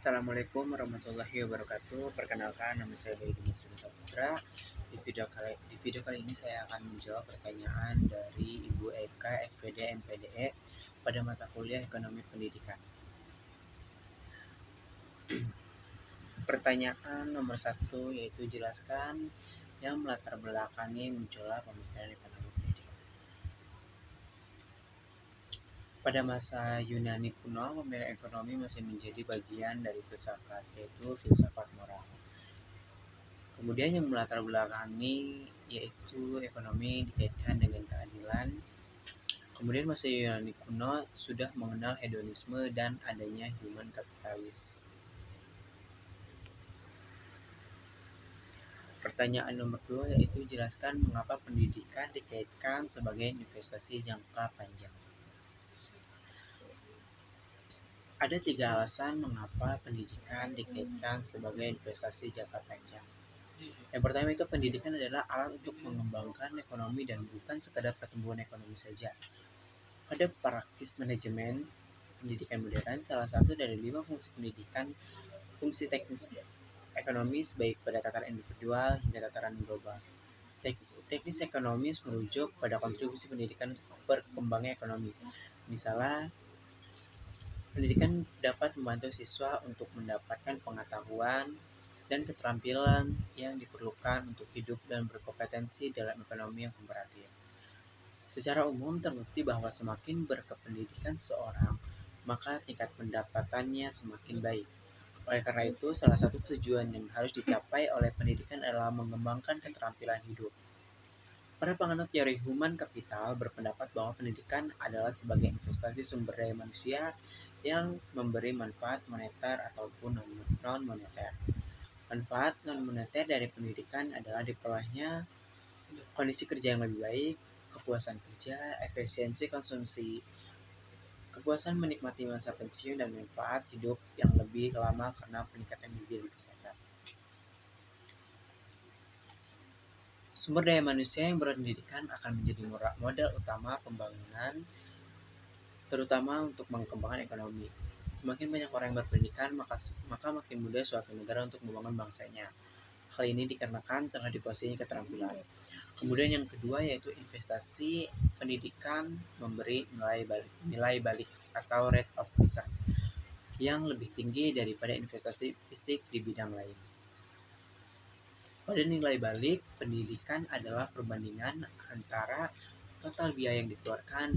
Assalamualaikum warahmatullahi wabarakatuh. Perkenalkan, nama saya Bayu Muslim Saputra. Di video kali ini saya akan menjawab pertanyaan dari Ibu Eka SPD MPDE pada mata kuliah Ekonomi Pendidikan. Pertanyaan nomor 1 yaitu jelaskan yang melatar belakangi munculnya pemikiran ekonomi pendidikan. Pada masa Yunani kuno, pemikiran ekonomi masih menjadi bagian dari filsafat, yaitu filsafat moral. Kemudian yang melatar belakangi yaitu ekonomi dikaitkan dengan keadilan. Kemudian masa Yunani kuno sudah mengenal hedonisme dan adanya human kapitalis. Pertanyaan nomor 2 yaitu jelaskan mengapa pendidikan dikaitkan sebagai investasi jangka panjang. Ada 3 alasan mengapa pendidikan dikaitkan sebagai investasi jangka panjang. Yang pertama itu pendidikan adalah alat untuk mengembangkan ekonomi dan bukan sekadar pertumbuhan ekonomi saja. Pada praktis manajemen pendidikan modern, salah satu dari 5 fungsi pendidikan, fungsi teknis ekonomis baik pada tataran individual hingga tataran global. Teknis ekonomis merujuk pada kontribusi pendidikan untuk berkembangnya ekonomi. Misalnya, pendidikan dapat membantu siswa untuk mendapatkan pengetahuan dan keterampilan yang diperlukan untuk hidup dan berkompetensi dalam ekonomi yang komparatif. Secara umum terbukti bahwa semakin berkependidikan seseorang, maka tingkat pendapatannya semakin baik. Oleh karena itu, salah satu tujuan yang harus dicapai oleh pendidikan adalah mengembangkan keterampilan hidup. Para penganut teori human capital berpendapat bahwa pendidikan adalah sebagai investasi sumber daya manusia yang memberi manfaat moneter ataupun non-moneter. Manfaat non-moneter dari pendidikan adalah diperolehnya kondisi kerja yang lebih baik, kepuasan kerja, efisiensi konsumsi, kepuasan menikmati masa pensiun, dan manfaat hidup yang lebih lama karena peningkatan gizi dan kesehatan. Sumber daya manusia yang berpendidikan akan menjadi modal utama pembangunan, terutama untuk mengembangkan ekonomi. Semakin banyak orang yang berpendidikan, maka makin mudah suatu negara untuk membangun bangsanya. Hal ini dikarenakan telah dikuasainya keterampilan. Kemudian yang kedua yaitu investasi pendidikan memberi nilai balik atau rate of return yang lebih tinggi daripada investasi fisik di bidang lain. Pada nilai balik, pendidikan adalah perbandingan antara total biaya yang dikeluarkan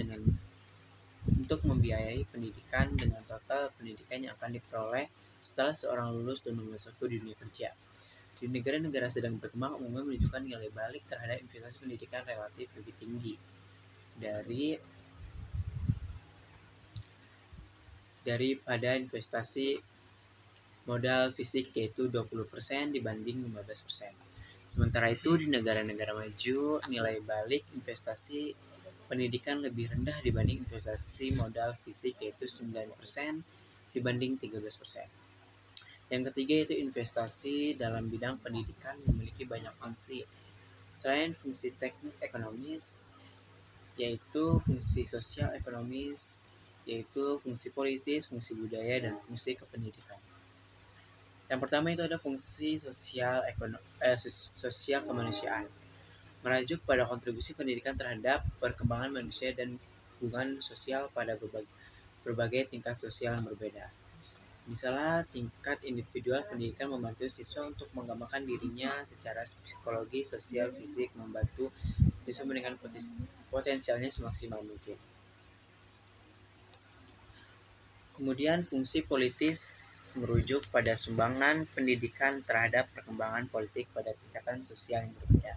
untuk membiayai pendidikan dengan total pendidikan yang akan diperoleh setelah seorang lulus dan memasuki dunia kerja. Di negara-negara sedang berkembang umumnya menunjukkan nilai balik terhadap investasi pendidikan relatif lebih tinggi daripada investasi modal fisik, yaitu 20% dibanding 15%. Sementara itu di negara-negara maju nilai balik investasi pendidikan lebih rendah dibanding investasi modal fisik, yaitu 9% dibanding 13%. Yang ketiga yaitu investasi dalam bidang pendidikan memiliki banyak fungsi. Selain fungsi teknis ekonomis, yaitu fungsi sosial ekonomis, yaitu fungsi politis, fungsi budaya, dan fungsi kependidikan. Yang pertama itu ada fungsi sosial kemanusiaan. Merujuk pada kontribusi pendidikan terhadap perkembangan manusia dan hubungan sosial pada berbagai tingkat sosial yang berbeda. Misalnya, tingkat individual pendidikan membantu siswa untuk mengembangkan dirinya secara psikologi, sosial, fisik, membantu siswa meningkatkan potensialnya semaksimal mungkin. Kemudian fungsi politis merujuk pada sumbangan pendidikan terhadap perkembangan politik pada tingkatan sosial yang berbeda.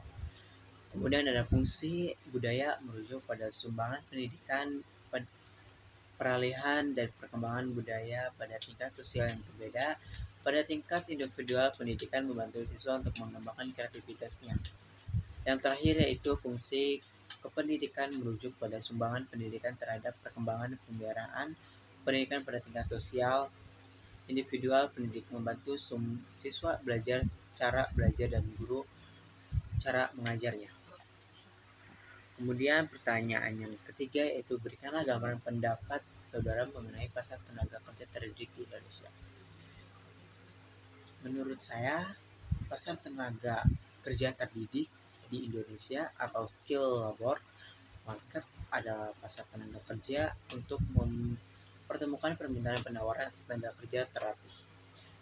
Kemudian ada fungsi budaya merujuk pada sumbangan pendidikan peralihan dan perkembangan budaya pada tingkat sosial yang berbeda. Pada tingkat individual, pendidikan membantu siswa untuk mengembangkan kreativitasnya. Yang terakhir yaitu fungsi kependidikan merujuk pada sumbangan pendidikan terhadap perkembangan pemeliharaan pendidikan pada tingkat sosial individual. Pendidik membantu siswa belajar cara belajar dan guru cara mengajarnya. Kemudian pertanyaan yang ketiga yaitu berikanlah gambaran pendapat saudara mengenai pasar tenaga kerja terdidik di Indonesia. Menurut saya, pasar tenaga kerja terdidik di Indonesia atau skill labor market adalah pasar tenaga kerja untuk mempertemukan permintaan dan penawaran atas tenaga kerja terlatih.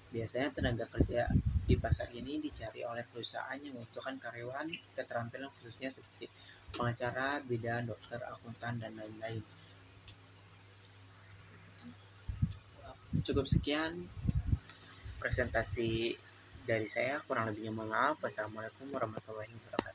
Biasanya tenaga kerja di pasar ini dicari oleh perusahaan yang membutuhkan karyawan keterampilan khususnya seperti pengacara, bidan, dokter, akuntan, dan lain-lain. Cukup sekian presentasi dari saya, kurang lebihnya mohon maaf. Wassalamualaikum warahmatullahi wabarakatuh.